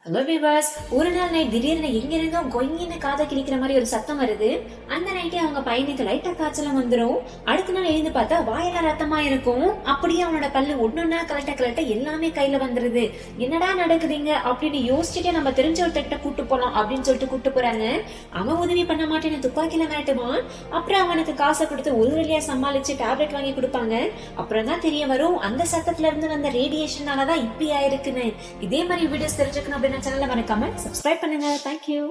Hello விவாஸ், ஒரு நாள் night திடீர்னு எங்க இருந்தோ கொயின்னு காதை கிழிக்கிற மாதிரி ஒரு சத்தம் வருது. அந்த நைட்டே அவங்க பையனுக்கு லைட்டா காய்ச்சலம் வந்துரும். அடுத்த நாள் எழுந்து பார்த்தா வாயெல்லாம் ரத்தமா இருக்கும். அப்படியே அவனோட பல்லு ஒன்னொன்னா கலட்ட எல்லாமே கையில வந்துருது. என்னடா நடக்குதுங்க அப்படின்னு யோசிச்சுட்டே நம்ம தெரிஞ்ச ஒருத்தட்ட கூட்டு போலாம் அப்படின்னு சொல்லிட்டு கூட்டு போறாங்க. அவன் உதவி பண்ண மாட்டேன்னு துப்பாக்கில மிரட்டுவான். அப்புறம் அவனுக்கு காசை கொடுத்து ஒரு வழியா சமாளிச்சு டேப்லெட் வாங்கி கொடுப்பாங்க. அப்புறம் தான் தெரிய வரும் அந்த சத்தத்துல இருந்து வந்த ரேடியேஷனாலதான் இப்படி ஆயிருக்குன்னு. இதே மாதிரி வீடியோஸ் தெரிஞ்சுக்கணும் அப்படின்னு சேனலை மறக்காம சப்ஸ்கிரைப் பண்ணுங்க. தேங்க்யூ.